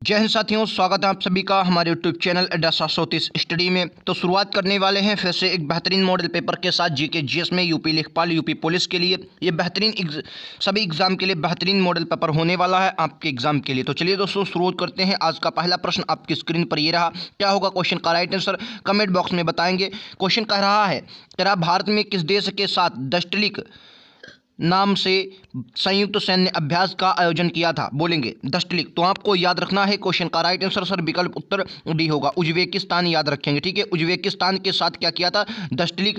जय हिंद साथियों, स्वागत है आप सभी का हमारे यूट्यूब चैनल अड्डा 730 स्टडी में। तो शुरुआत करने वाले हैं फिर से एक बेहतरीन मॉडल पेपर के साथ जीके जीएस में यूपी लेखपाल यूपी पुलिस के लिए। ये बेहतरीन सभी एग्जाम के लिए बेहतरीन मॉडल पेपर होने वाला है आपके एग्जाम के लिए। तो चलिए दोस्तों शुरू करते हैं। आज का पहला प्रश्न आपकी स्क्रीन पर ये रहा। क्या होगा क्वेश्चन का राइट आंसर कमेंट बॉक्स में बताएंगे। क्वेश्चन कह रहा है तेरा भारत में किस देश के साथ दस्टलिक नाम से संयुक्त सैन्य अभ्यास का आयोजन किया था? बोलेंगे दस्टलिक। तो आपको याद रखना है क्वेश्चन का राइट आंसर सर विकल्प उत्तर डी होगा, उज्बेकिस्तान याद रखेंगे। ठीक है, उज्बेकिस्तान के साथ क्या किया था? दस्टलिक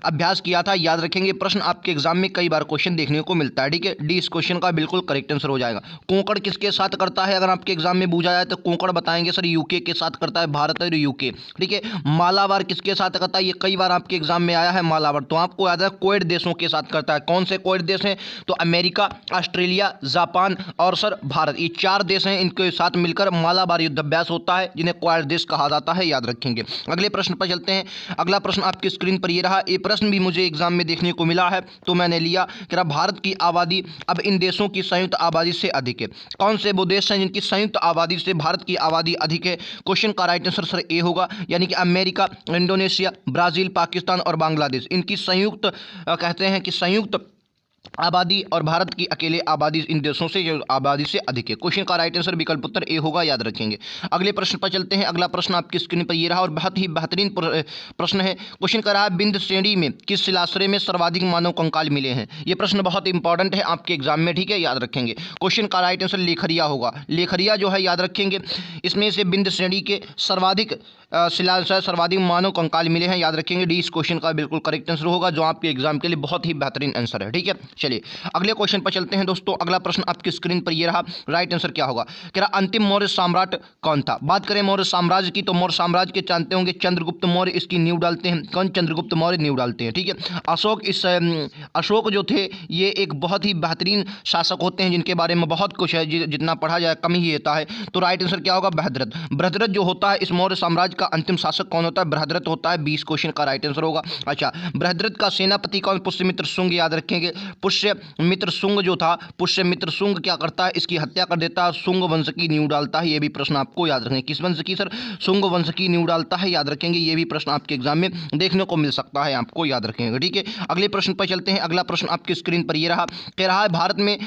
अभ्यास किया था, याद रखेंगे। प्रश्न आपके एग्जाम में कई बार क्वेश्चन देखने को मिलता है। ठीक है, डी इस क्वेश्चन का बिल्कुल करेक्ट आंसर हो जाएगा। कोंकण किसके साथ करता है? अगर आपके एग्जाम में पूछा जाए तो कोंकण बताएंगे सर यूके के साथ करता है, भारत और यूके। ठीक है, मालाबार किसके साथ करता है? ये कई बार आपके एग्जाम में आया है मालाबार। तो आपको याद है क्वेड देशों के साथ करता है। कौन से क्वेड देश हैं? तो अमेरिका, ऑस्ट्रेलिया, जापान और सर भारत, ये चार देश हैं। इनके साथ मिलकर मालाबार युद्ध अभ्यास होता है जिन्हें क्वाड देश कहा जाता है, याद रखेंगे। अगले प्रश्न पर चलते हैं। अगला प्रश्न आपकी स्क्रीन पर ये रहा। ये प्रश्न भी मुझे एग्जाम में देखने को मिला है तो मैंने लिया कि भारत की आबादी अब इन देशों की संयुक्त आबादी से अधिक है। कौन से वो देश हैं जिनकी संयुक्त आबादी से भारत की आबादी अधिक है? क्वेश्चन का राइट आंसर सर ए होगा, यानी कि अमेरिका, इंडोनेशिया, ब्राजील, पाकिस्तान और बांग्लादेश। इनकी संयुक्त कहते हैं कि संयुक्त आबादी और भारत की अकेले आबादी इन देशों से जो आबादी से अधिक है। क्वेश्चन का राइट आंसर विकल्प उत्तर ए होगा, याद रखेंगे। अगले प्रश्न पर चलते हैं। अगला प्रश्न आपकी स्क्रीन पर ये रहा और बहुत ही बेहतरीन प्रश्न है। क्वेश्चन कर रहा है बिंद श्रेणी में किस शिलाश्रय में सर्वाधिक मानव कंकाल मिले हैं? ये प्रश्न बहुत इंपॉर्टेंट है आपके एग्जाम में। ठीक है, याद रखेंगे। क्वेश्चन का राइट आंसर लेखरिया होगा। लेखरिया जो है याद रखेंगे, इसमें से बिंद श्रेणी के सर्वाधिक शिलाश्रय सर्वाधिक मानव कंकाल मिले हैं, याद रखेंगे। डी इस क्वेश्चन का बिल्कुल करेक्ट आंसर होगा, जो आपके एग्जाम के लिए बहुत ही बेहतरीन आंसर है। ठीक है, चलिए अगले क्वेश्चन पर चलते हैं दोस्तों। अगला प्रश्न आपकी स्क्रीन पर यह रहा। राइट आंसर क्या होगा? कह रहा अंतिम मौर्य सम्राट कौन था? बात करें मौर्य साम्राज्य की तो मौर्य साम्राज्य के जानते होंगे चंद्रगुप्त मौर्य इसकी नींव डालते हैं। कौन? चंद्रगुप्त मौर्य नींव डालते हैं। ठीक है, अशोक जो थे ये एक बहुत ही बेहतरीन शासक होते हैं जिनके बारे में बहुत कुछ है, जितना पढ़ा जाए कम ही होता है। तो राइट आंसर क्या होगा? बृहद्रथ। बृहद्रथ जो होता है इस मौर्य साम्राज्य का अंतिम शासक कौन होता है? बृहद्रथ होता है। 20 क्वेश्चन का राइट आंसर होगा। अच्छा, बृहद्रथ का सेनापति कौन? पुष्यमित्र शुंग, याद रखेंगे। पुष्यमित्र शुंग जो था, पुष्यमित्र शुंग क्या करता है? इसकी हत्या कर देता है, शुंग वंश की नींव डालता है। ये भी प्रश्न आपको याद रखेंगे। किस वंश की सर? शुंग वंश की नींव डालता है, याद रखेंगे। ये भी प्रश्न आपके एग्जाम में देखने को मिल सकता है, आपको याद रखेंगे। ठीक है, अगले प्रश्न पर चलते हैं। अगला प्रश्न आपकी स्क्रीन पर यह रहा। कह रहा है भारत में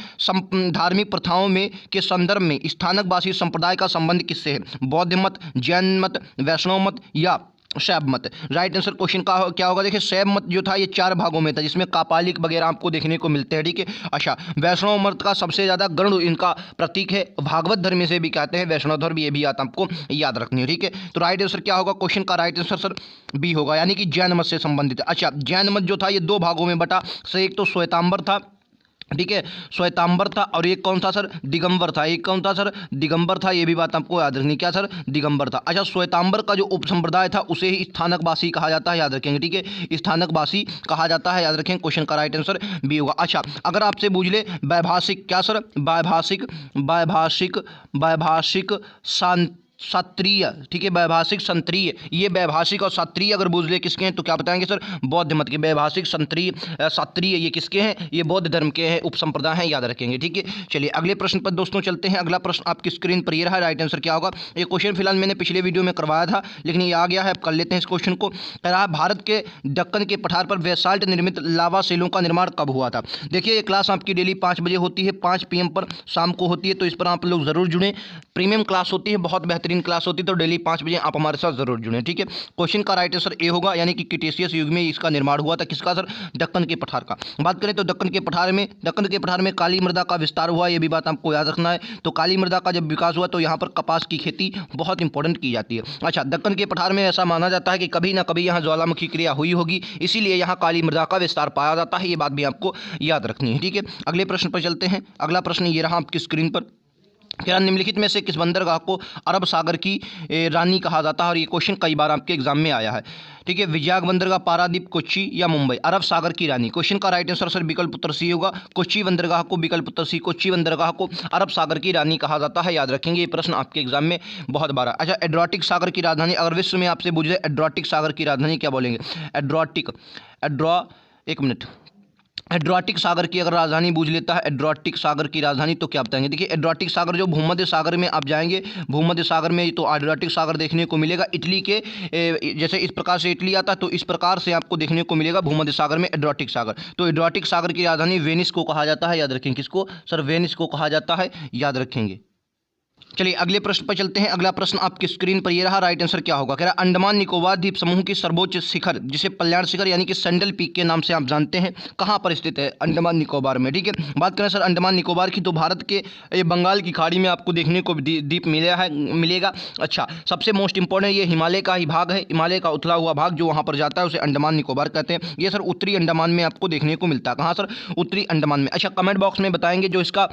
धार्मिक प्रथाओं में के संदर्भ में स्थानकवासी संप्रदाय का संबंध किससे है? बौद्ध मत, जैन मत, वैष्णव मत या शैव मत? राइट आंसर क्वेश्चन का क्या होगा? देखिए शैव मत जो था ये 4 भागों में था, जिसमें कापालिक वगैरह आपको देखने को मिलते हैं। ठीक है, अच्छा, वैष्णव मत का सबसे ज़्यादा गरुड़ इनका प्रतीक है। भागवत धर्म से भी कहते हैं वैष्णव धर्म, ये भी आता आपको याद रखनी है। ठीक है, तो राइट आंसर क्या होगा? क्वेश्चन का राइट आंसर सर बी होगा, यानी कि जैन मत से संबंधित है। अच्छा, जैन मत जो था ये 2 भागों में बटा। सर एक तो श्वेतांबर था, ठीक है, श्वेतांबर था, और एक कौन था सर? दिगंबर था। एक कौन था सर? दिगंबर था। ये भी बात आपको याद रखनी। क्या सर? दिगंबर था। अच्छा, श्वेतांबर का जो उपसंप्रदाय था उसे ही स्थानकवासी कहा जाता है, याद रखेंगे। ठीक है, स्थानकवासी कहा जाता है, याद रखेंगे। क्वेश्चन का राइट आंसर बी होगा। अच्छा, अगर आपसे पूछ ले वैभाषिक, क्या सर? वैभाषिक, वैभाषिक, वैभाषिक क्षत्रिय, ठीक है, वैभाषिक क्षत्रिय, ये वैभाषिक और क्षत्रिय अगर बुझ ले किसके हैं तो क्या बताएंगे सर? बौद्ध मत के। वैभाषिक क्षत्रिय ये किसके हैं? ये बौद्ध धर्म के हैं, उपसंप्रदाय हैं, याद रखेंगे। ठीक है, चलिए अगले प्रश्न पर दोस्तों चलते हैं। अगला प्रश्न आपकी स्क्रीन पर ये रहा। राइट आंसर क्या होगा? ये क्वेश्चन फिलहाल मैंने पिछले वीडियो में करवाया था, लेकिन ये आ गया है, अब कर लेते हैं इस क्वेश्चन को। कह रहा है भारत के दक्कन के पठार पर बेसाल्ट निर्मित लावा सेलों का निर्माण कब हुआ था? देखिए ये क्लास आपकी डेली 5 बजे होती है, 5 PM पर शाम को होती है, तो इस पर आप लोग जरूर जुड़ें। प्रीमियम क्लास होती है, बहुत बेहतरीन क्लास होती है, तो डेली 5 बजे आप हमारे साथ जरूर जुड़ें। ठीक है, क्वेश्चन का राइट आंसर ए होगा, यानी कि क्रिटेशियस युग में इसका निर्माण हुआ था। किसका सर? दक्कन के पठार का। बात करें तो दक्कन के पठार में काली मृदा का विस्तार हुआ, ये भी बात आपको याद रखना है। तो काली मृदा का जब विकास हुआ तो यहाँ पर कपास की खेती बहुत इंपॉर्टेंट की जाती है। अच्छा, दक्कन के पठार में ऐसा माना जाता है कि कभी ना कभी यहाँ ज्वालामुखी क्रिया हुई होगी, इसीलिए यहाँ काली मृदा का विस्तार पाया जाता है। ये बात भी आपको याद रखनी है। ठीक है, अगले प्रश्न पर चलते हैं। अगला प्रश्न ये रहा आपकी स्क्रीन पर। क्या निम्नलिखित में से किस बंदरगाह को अरब सागर की रानी कहा जाता है? और ये क्वेश्चन कई बार आपके एग्जाम में आया है। ठीक है, विजयाग बंदरगाह, पारादीप, कोच्चि या मुंबई? अरब सागर की रानी। क्वेश्चन का राइट आंसर सर विकल्प उत्तर सी होगा। कोच्चि बंदरगाह को, विकल्प उत्तर सी, कोच्चि बंदरगाह को अरब सागर की रानी कहा जाता है, याद रखेंगे। ये प्रश्न आपके एग्जाम में बहुत बार। अच्छा, एड्रियाटिक सागर की राजधानी, अगर विश्व में आपसे पूछ जाए एड्रियाटिक सागर की राजधानी क्या बोलेंगे? एक मिनट, एड्रियाटिक सागर की अगर राजधानी पूछ लेता है, एड्रियाटिक सागर की राजधानी, तो क्या बताएंगे? देखिए एड्रियाटिक सागर जो भूमध्य सागर में आप जाएंगे, भूमध्य सागर में तो एड्रियाटिक सागर देखने को मिलेगा। इटली के जैसे इस प्रकार से इटली आता है तो इस प्रकार से आपको देखने को मिलेगा भूमध्य सागर में एड्रियाटिक सागर। तो एड्रियाटिक सागर की राजधानी वेनिस को कहा जाता है, याद रखेंगे। किसको सर? वेनिस को कहा जाता है, याद रखेंगे। चलिए अगले प्रश्न पर चलते हैं। अगला प्रश्न आपकी स्क्रीन पर ये रहा, राइट आंसर क्या होगा? कह रहा अंडमान निकोबार द्वीप समूह की सर्वोच्च शिखर, जिसे कल्याण शिखर यानी कि सैंडल पीक के नाम से आप जानते हैं, कहाँ पर स्थित है? अंडमान निकोबार में। ठीक है, बात करें सर अंडमान निकोबार की, तो भारत के बंगाल की खाड़ी में आपको देखने को द्वीप मिलेगा। अच्छा, सबसे मोस्ट इंपॉर्टेंट ये हिमालय का ही भाग है, हिमालय का उथला हुआ भाग जो वहाँ पर जाता है उसे अंडमान निकोबार कहते हैं। ये सर उत्तरी अंडमान में आपको देखने को मिलता है। कहाँ सर? उत्तरी अंडमान में। अच्छा, कमेंट बॉक्स में बताएंगे जो इसका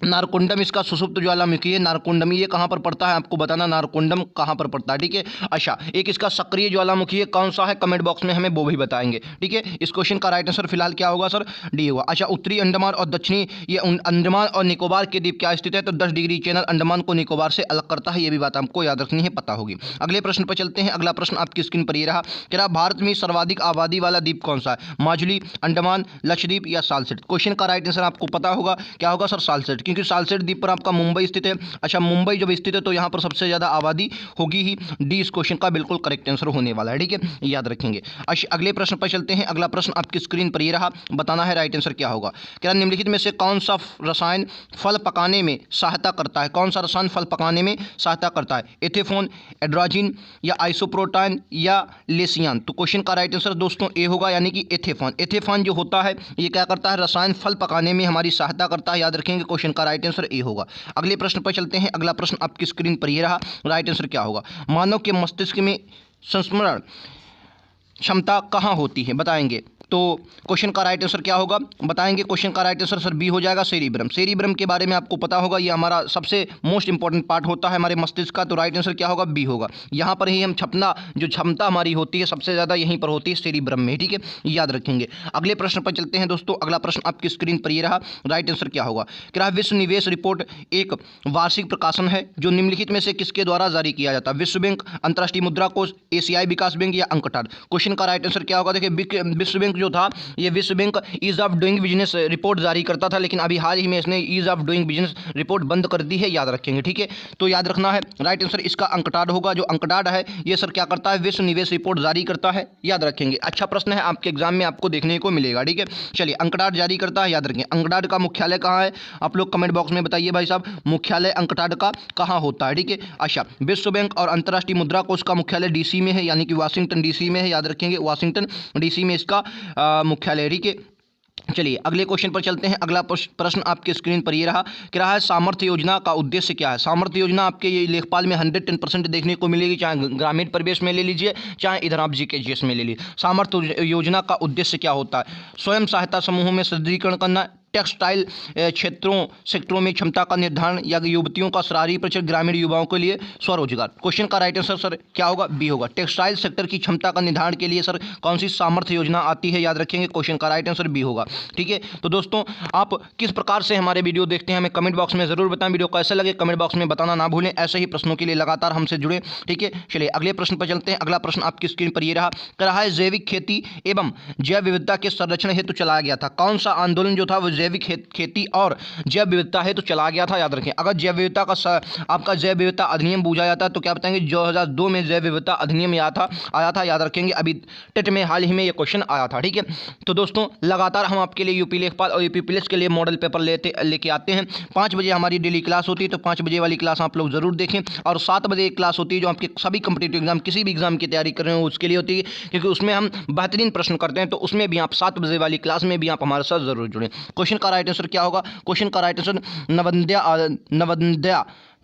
नारकोंडम इसका सुसुप्त ज्वालामुखी है, नारकोंडम ये कहाँ पर पड़ता है आपको बताना, नारकोंडम कहाँ पर पड़ता है। ठीक है, अच्छा एक इसका सक्रिय ज्वालामुखी है, कौन सा है? कमेंट बॉक्स में हमें वो भी बताएंगे। ठीक है, इस क्वेश्चन का राइट आंसर फिलहाल क्या होगा सर? डी होगा। अच्छा, उत्तरी अंडमान और दक्षिणी ये अंडमान और निकोबार के द्वीप क्या स्थित है? तो 10 डिग्री चैनल अंडमान को निकोबार से अलग करता है, ये भी बात आपको याद रखनी है, पता होगी। अगले प्रश्न पर चलते हैं। अगला प्रश्न आपकी स्क्रीन पर ये रहा, क्या भारत में सर्वाधिक आबादी वाला द्वीप कौन सा है? माजुली, अंडमान, लक्षद्वीप या सालसेट? क्वेश्चन का राइट आंसर आपको पता होगा, क्या होगा सर? सालसेट, क्योंकि सालसेट द्वीप आपका मुंबई स्थित है। अच्छा, मुंबई जब स्थित है तो यहां पर सबसे ज्यादा आबादी होगी ही। डी इस क्वेश्चन का बिल्कुल करेक्ट आंसर होने वाला है। ठीक है, याद रखेंगे। अच्छा, अगले प्रश्न पर चलते हैं। अगला प्रश्न आपकी स्क्रीन पर ये रहा, बताना है राइट आंसर क्या होगा। क्या निम्नलिखित में से कौन सा रसायन फल पकाने में सहायता करता है? कौन सा रसायन फल पकाने में सहायता करता है? एथेफोन, एड्राजिन या आइसोप्रोटाइन या लेसियान? तो क्वेश्चन का राइट आंसर दोस्तों ए होगा, यानी कि एथेफोन। एथेफोन जो होता है ये क्या करता है? रसायन फल पकाने में हमारी सहायता करता है, याद रखेंगे। क्वेश्चन का राइट आंसर ए होगा। अगले प्रश्न पर चलते हैं। अगला प्रश्न आपकी स्क्रीन पर यह रहा, राइट आंसर क्या होगा? मानव के मस्तिष्क में संस्मरण क्षमता कहाँ होती है? बताएंगे। तो क्वेश्चन का राइट आंसर क्या होगा? बताएंगे। क्वेश्चन का राइट आंसर सर बी हो जाएगा, सेरिब्रम। सेरिब्रम के बारे में आपको पता होगा, ये हमारा सबसे मोस्ट इंपॉर्टेंट पार्ट होता है हमारे मस्तिष्क का। तो राइट आंसर क्या होगा? बी होगा। यहाँ पर ही हम छपना जो क्षमता हमारी होती है सबसे ज़्यादा यहीं पर होती है, सेरिब्रम में। ठीक है, याद रखेंगे। अगले प्रश्न पर चलते हैं दोस्तों। अगला प्रश्न आपकी स्क्रीन पर ये रहा, राइट आंसर क्या होगा? क्या विश्व निवेश रिपोर्ट एक वार्षिक प्रकाशन है जो निम्नलिखित में से किसके द्वारा जारी किया जाता है? विश्व बैंक, अंतर्राष्ट्रीय मुद्रा कोष, एशियाई विकास बैंक या अंकटाड? क्वेश्चन का राइट आंसर क्या होगा? देखिए विश्व बैंक जो था, ये विश्व bank ease of doing business report जारी करता था, लेकिन अभी हाल ही में इसने ease of doing business report बंद कर दी है, याद रखेंगे। ठीक है, तो याद रखना है राइट आंसर इसका अंकटाड होगा। जो अंकटाड है ये सर क्या करता है? विश्व निवेश रिपोर्ट जारी करता है, याद रखेंगे। अच्छा प्रश्न है, आपके एग्जाम में आपको देखने को मिलेगा। ठीक है, चलिए अंकटाड जारी करता है, याद रखेंगे। अंकटाड का मुख्यालय कहाँ है? आप लोग कमेंट बॉक्स में बताइए भाई साहब, मुख्यालय अंकटाड का कहाँ होता है? ठीक है, अच्छा विश्व बैंक और अंतर्राष्ट्रीय मुद्रा कोष का मुख्यालय डीसी में है, यानी कि वाशिंगटन डीसी में है, याद रखेंगे। वाशिंगटन डीसी में इसका मुख्यालय। ठीक है, चलिए अगले क्वेश्चन पर चलते हैं। अगला प्रश्न आपके स्क्रीन पर ये रहा, कि रहा है सामर्थ्य योजना का उद्देश्य क्या है? सामर्थ्य योजना आपके ये लेखपाल में 110% देखने को मिलेगी, चाहे ग्रामीण परिवेश में ले लीजिए, चाहे इधर आप जीके जीएस में ले लीजिए। सामर्थ्य योजना का उद्देश्य क्या होता है? स्वयं सहायता समूहों में सुदृढ़ीकरण करना, टेक्सटाइल सेक्टरों में क्षमता का निर्धारण, या युवतियों का शहरी प्रचलन, ग्रामीण युवाओं के लिए स्वरोजगार? क्वेश्चन का राइट आंसर सर क्या होगा? बी होगा। टेक्सटाइल सेक्टर की क्षमता का निर्धारण के लिए सर कौन सी सामर्थ्य योजना आती है? याद रखेंगे। क्वेश्चन का राइट आंसर बी होगा। ठीक है, तो दोस्तों आप किस प्रकार से हमारे वीडियो देखते हैं हमें कमेंट बॉक्स में जरूर बताएं। वीडियो कैसे लगे कमेंट बॉक्स में बताना ना भूलें। ऐसे ही प्रश्नों के लिए लगातार हमसे जुड़े। ठीक है, चलिए अगले प्रश्न पर चलते हैं। अगला प्रश्न आपकी स्क्रीन पर यह रहा है, जैविक खेती एवं जैव विविधता के संरक्षण हेतु चलाया गया था। कौन सा आंदोलन जो था वो जैविक खेती और जैव विविधता है तो चला गया था, याद रखें। अगर जैव विविधता का आपका जैव विविधता अधिनियम पूछा जाता है तो क्या बताएंगे? 2002 में जैव विविधता अधिनियम आया था, याद रखेंगे। अभी टेट में हाल ही में ये क्वेश्चन आया था। ठीक है, तो दोस्तों लगातार हम आपके लिए यूपी लेखपाल और यूपी पुलिस के लिए मॉडल पेपर लेके आते हैं। 5 बजे हमारी डेली क्लास होती है, तो 5 बजे वाली क्लास आप लोग जरूर देखें। और 7 बजे एक क्लास होती है जो आपके सभी कॉम्पिटिटिव एग्जाम, किसी भी एग्जाम की तैयारी कर रहे हो उसके लिए होती है, क्योंकि उसमें हम बेहतरीन प्रश्न करते हैं। तो उसमें भी आप 7 बजे वाली क्लास में भी आप हमारे साथ जरूर जुड़ें। क्वेश्चन का राइट आंसर क्या होगा? क्वेश्चन का राइट आंसर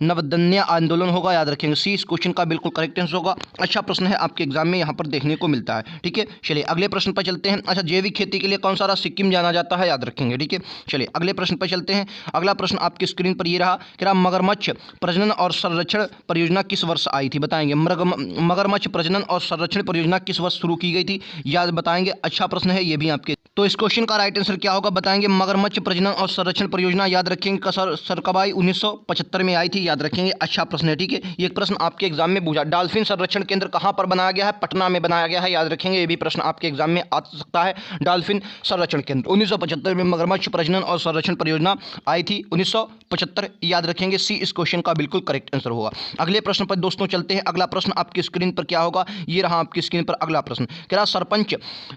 नवदन्य आंदोलन होगा, याद रखेंगे। सी इस क्वेश्चन का बिल्कुल करेक्ट आंसर होगा। अच्छा प्रश्न है, आपके एग्जाम में यहाँ पर देखने को मिलता है। ठीक है, चलिए अगले प्रश्न पर चलते हैं। अच्छा, जैविक खेती के लिए कौन सा राज्य सिक्किम जाना जाता है? याद रखेंगे। ठीक है, चलिए अगले प्रश्न पर चलते हैं। अगला प्रश्न आपकी स्क्रीन पर ये रहा, कि मगरमच्छ प्रजनन और संरक्षण परियोजना किस वर्ष आई थी? बताएंगे। मगरमच्छ प्रजनन और संरक्षण परियोजना किस वर्ष शुरू की गई थी? याद बताएंगे। अच्छा प्रश्न है ये भी आपके तो इस क्वेश्चन का राइट आंसर क्या होगा बताएंगे। मगरमच्छ प्रजनन और संरक्षण परियोजना याद रखेंगे, सर कब आई, 1975 में आई थी, याद रखेंगे। अच्छा प्रश्न है, ठीक है। ये एक प्रश्न आपके एग्जाम में पूछा। डॉल्फिन संरक्षण केंद्र कहाँ पर बनाया गया है, पटना में बनाया गया है, याद रखेंगे। ये भी प्रश्न आपके एग्जाम में आ सकता है। डॉल्फिन संरक्षण केंद्र 1975 में मगरमच्छ प्रजनन और संरक्षण परियोजना आई थी 1975, याद रखेंगे। सी इस क्वेश्चन का बिल्कुल करेक्ट आंसर होगा। अगले प्रश्न पर दोस्तों चलते हैं। अगला प्रश्न आपकी स्क्रीन पर क्या होगा, ये रहा आपकी स्क्रीन पर अगला प्रश्न। क्या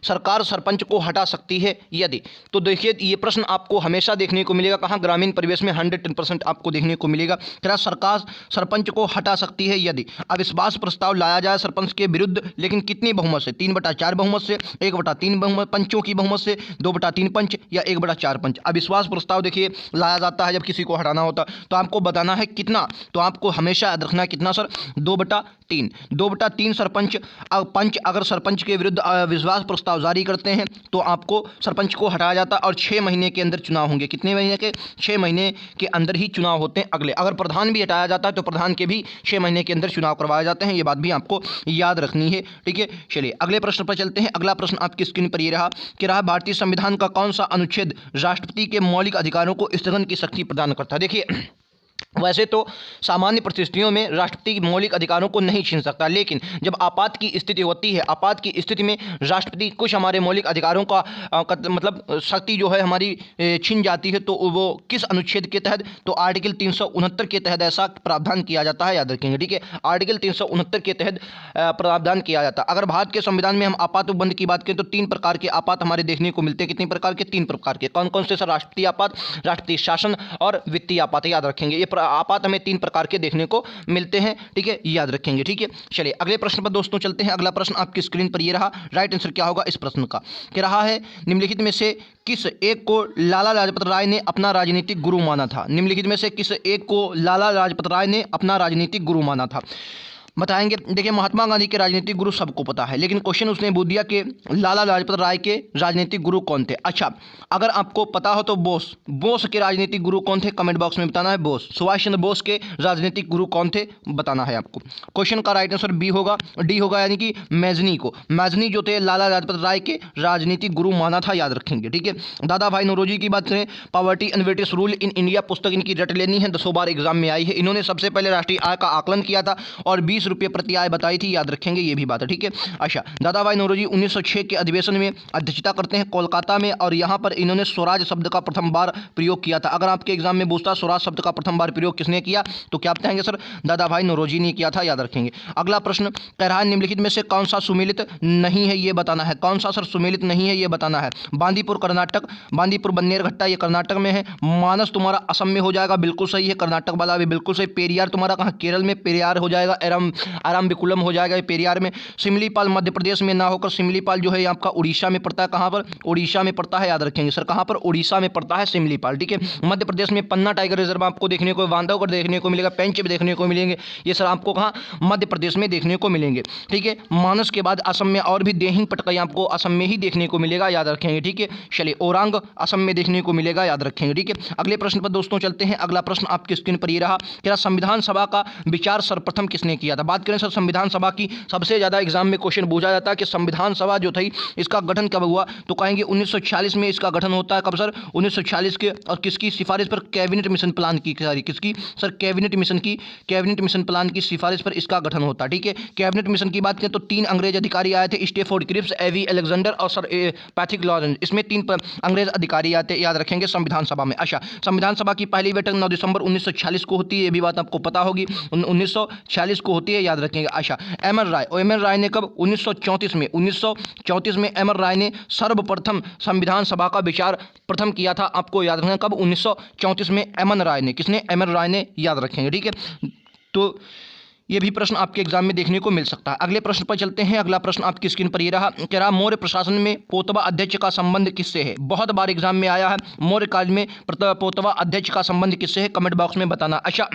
सरकार सरपंच को हटा सकती है यदि, तो देखिए ये प्रश्न आपको हमेशा देखने को मिलेगा कहाँ, ग्रामीण परिवेश में 110% आपको देखने को मिलेगा। क्या सरकार सरपंच को हटा सकती है यदि अविश्वास प्रस्ताव लाया जाए सरपंच के विरुद्ध, लेकिन कितनी बहुमत से, 3/4 बहुमत से, 1/3 बहुमत पंचों की बहुमत से, 2/3 पंच या 1/4 पंच। अविश्वास प्रस्ताव देखिए लाया जाता है जब किसी को हटाना होता, तो आपको बताना है कितना, तो आपको हमेशा याद रखना है कितना सर, 2/3। 2/3 पंच अगर सरपंच के विरुद्ध अविश्वास प्रस्ताव जारी करते हैं तो आपको सरपंच को हटाया जाता है और 6 महीने के अंदर चुनाव होंगे। कितने महीने के, 6 महीने के अंदर ही चुनाव होते हैं अगले। अगर प्रधान भी हटाया जाता है तो प्रधान के भी 6 महीने के अंदर चुनाव करवाए जाते हैं, ये बात भी आपको याद रखनी है, ठीक है। चलिए अगले प्रश्न पर चलते हैं। अगला प्रश्न आपकी स्क्रीन पर ये रहा कि भारतीय संविधान का कौन सा अनुच्छेद राष्ट्रपति के मौलिक अधिकारों को स्थगन की शक्ति प्रदान करता है। देखिए वैसे तो सामान्य परिस्थितियों में राष्ट्रपति मौलिक अधिकारों को नहीं छीन सकता, लेकिन जब आपात की स्थिति होती है, आपात की स्थिति में राष्ट्रपति कुछ हमारे मौलिक अधिकारों का मतलब शक्ति जो है हमारी छीन जाती है, तो वो किस अनुच्छेद के तहत, तो आर्टिकल 369 के तहत ऐसा प्रावधान किया जाता है, याद रखेंगे, ठीक है। आर्टिकल 369 के तहत प्रावधान किया जाता है। अगर भारत के संविधान में हम आपात उपबंध की बात करें तो 3 प्रकार के आपात हमारे देखने को मिलते हैं। कितने प्रकार के, 3 प्रकार के। कौन कौन से सर, राष्ट्रपति आपात, राष्ट्रपति शासन और वित्तीय आपात, याद रखेंगे। ये आपात हमें 3 प्रकार के देखने को मिलते हैं, ठीक है, याद रखेंगे, ठीक है। चलिए अगले प्रश्न पर दोस्तों चलते हैं। अगला प्रश्न आपकी स्क्रीन पर ये रहा, राइट आंसर क्या होगा इस प्रश्न का, क्या रहा है, निम्नलिखित में से किस एक को लाला लाजपत राय ने अपना राजनीतिक गुरु माना था। निम्नलिखित में से किस एक को लाला लाजपत राय ने अपना राजनीतिक गुरु माना था, बताएंगे। देखिए महात्मा गांधी के राजनीतिक गुरु सबको पता है, लेकिन क्वेश्चन उसने पूछ दिया कि लाला लाजपत राय के राजनीतिक गुरु कौन थे। अच्छा अगर आपको पता हो तो बोस के राजनीतिक गुरु कौन थे, कमेंट बॉक्स में बताना है। बोस, सुभाष चंद्र बोस के राजनीतिक गुरु कौन थे बताना है आपको। क्वेश्चन का राइट आंसर डी होगा, यानी कि मैजनी जो थे लाला लाजपत राय के राजनीतिक गुरु माना था, याद रखेंगे, ठीक है। दादा भाई नौरोजी की बात करें, poverty and weightage rule in India पुस्तक इनकी रट लेनी है, 10 बार एग्जाम में आई है। इन्होंने सबसे पहले राष्ट्रीय आय का आकलन किया था और 20 रुपये प्रति आय बताई थी, याद रखेंगे, ये भी बात है, ठीक है। अच्छा दादा भाई नौरोजी 1906 के अधिवेशन में अध्यक्षता करते हैं कोलकाता में, और यहाँ पर इन्होंने स्वराज शब्द का प्रथम बार प्रयोग किया था। अगर आपके एग्जाम में पूछता स्वराज शब्द का प्रथम बार प्रयोग किसने किया, तो क्या बताएंगे सर, दादा भाई नौरोजी ने किया था, याद रखेंगे। अगला प्रश्न कह रहा है निम्नलिखित में से कौन सा सुमेलित नहीं है, ये बताना है। कौन सा सर सुमेलित नहीं है, ये बताना है। बांदीपुर कर्नाटक, बांदीपुर बन्नेरघट्टा ये कर्नाटक में है। मानस तुम्हारा असम में हो जाएगा, बिल्कुल सही है, कर्नाटक वाला भी बिल्कुल सही। पेरियार तुम्हारा कहाँ, केरल में पेरियार हो जाएगा, आराम्बिकुलम हो जाएगा पेरियार में। सिमलीपाल मध्य प्रदेश में ना होकर सिमलीपाल जो है आपका उड़ीसा में पड़ता है। कहाँ पर, उड़ीसा में पड़ता है, याद रखेंगे सर, कहाँ पर, उड़ीसा में पड़ता है सिमलीपाल, ठीक है। मध्य प्रदेश में पन्ना टाइगर रिजर्व आपको देखने को, बांधवगढ़ देखने को मिलेगा, पेंच भी देखने को मिलेंगे, ये सर आपको कहाँ, मध्य प्रदेश में देखने को मिलेंगे, ठीक है। मानस के बाद असम में और भी देहिंग पटकाई आपको असम में ही देखने को मिलेगा, याद रखेंगे, ठीक है। चलिए ओरांग असम में देखने को मिलेगा, याद रखेंगे, ठीक है। अगले प्रश्न पर दोस्तों चलते हैं। अगला प्रश्न आपकी स्क्रीन पर ये रहा, क्या संविधान सभा का विचार सर्वप्रथम किसने किया था। बात करें सर संविधान सभा की, सबसे ज़्यादा एग्जाम में क्वेश्चन पूछा जाता है कि संविधान सभा जो थी इसका गठन कब हुआ, तो कहेंगे 1946 में इसका गठन होता है। कब सर, 1946 के, और किसकी सिफारिश पर, कैबिनेट मिशन प्लान की, किसकी सर, कैबिनेट मिशन प्लान की सिफारिश पर इसका गठन होता है, ठीक है। कैबिनेट मिशन की बात करें तो 3 अंग्रेज अधिकारी आए थे, स्टेफोर्ड क्रिप्स, एवी अलेक्जेंडर और सर पैट्रिक लॉरेंस, इसमें 3 अंग्रेज अधिकारी आते, याद रखेंगे, संविधान सभा में। अच्छा संविधान सभा की पहली बैठक 9 दिसंबर 1946 को होती है, ये भी बात आपको पता होगी, 1946 को होती है, याद रखेंगे। अच्छा एम एन राय ने कब, 1934 में एम एन राय ने सर्वप्रथम संविधान सभा का विचार प्रथम किया था, आपको याद रखना कब, 1934 में एम एन राय ने, किसने, एम एन राय ने, याद रखेंगे, ठीक है। तो ये भी प्रश्न आपके एग्जाम में देखने को मिल सकता है। अगले प्रश्न पर चलते हैं। अगला प्रश्न आपकी स्क्रीन पर ये रहा, कह रहा मौर्य प्रशासन में पोतवा अध्यक्ष का संबंध किससे है। बहुत बार एग्जाम में आया है, मौर्य काल में पोतवा अध्यक्ष का संबंध किससे है, कमेंट बॉक्स में बताना। अच्छा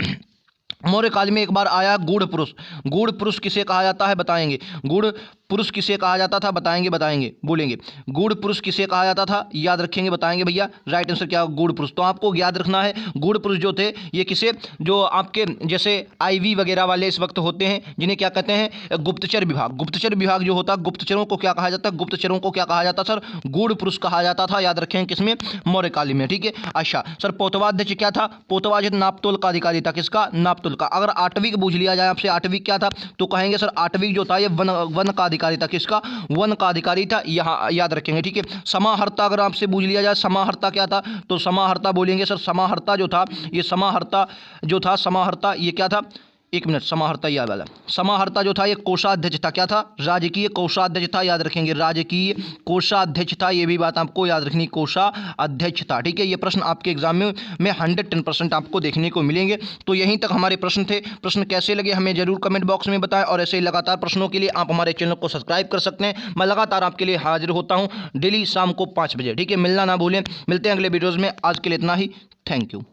मौर्य काल में एक बार आया गूढ़ पुरुष किसे कहा जाता है, बताएंगे। गूढ़ पुरुष किसे कहा जाता था, बताएंगे बोलेंगे। गूढ़ पुरुष किसे कहा जाता था, याद रखेंगे, बताएंगे भैया। राइट आंसर क्या, गूढ़ पुरुष। तो आपको याद रखना है गूढ़ पुरुष जो थे ये किसे, जो आपके जैसे आईवी वगैरह वाले इस वक्त होते हैं जिन्हें क्या कहते हैं, गुप्तचर विभाग। गुप्तचर विभाग जो होता है, गुप्तचरों को क्या कहा जाता है, गुप्तचरों को क्या कहा जाता सर, गूढ़ पुरुष कहा जाता था। याद रखें किसमें, मौर्यकाल में। ठीक है। अच्छा सर, पोतवाध्यक्ष क्या था, पोतवाध्यक्ष नापतोल का अधिकारी था। किसका, नापतोल का। अगर आठवीं पूछ लिया जाए आपसे, आठवीं क्या था, तो कहेंगे सर आठवीं जो था ये वन का अधिकारी था। किसका, वन का अधिकारी था। यहाँ याद रखेंगे। ठीक है। समाहर्ता अगर आपसे पूछ लिया जाए, समाहर्ता क्या था, तो समाहर्ता बोलेंगे सर, समाहर्ता जो था ये समाहर्ता जो था, समाहर्ता ये क्या था, एक मिनट, समाहर्ता याद वाला, समाहर्ता जो था ये कोषाध्यक्ष था। क्या था, राजकीय कोषाध्यक्ष था। याद रखेंगे, राजकीय कोषाध्यक्ष था। ये भी बात आपको याद रखनी, कोषाध्यक्ष था। ठीक है। ये प्रश्न आपके एग्जाम में 110% आपको देखने को मिलेंगे। तो यहीं तक हमारे प्रश्न थे। प्रश्न कैसे लगे हमें जरूर कमेंट बॉक्स में बताएं, और ऐसे ही लगातार प्रश्नों के लिए आप हमारे चैनल को सब्सक्राइब कर सकते हैं। मैं लगातार आपके लिए हाजिर होता हूँ डेली शाम को 5 बजे। ठीक है। मिलना ना भूलें। मिलते हैं अगले वीडियोज़ में। आज के लिए इतना ही। Thank you.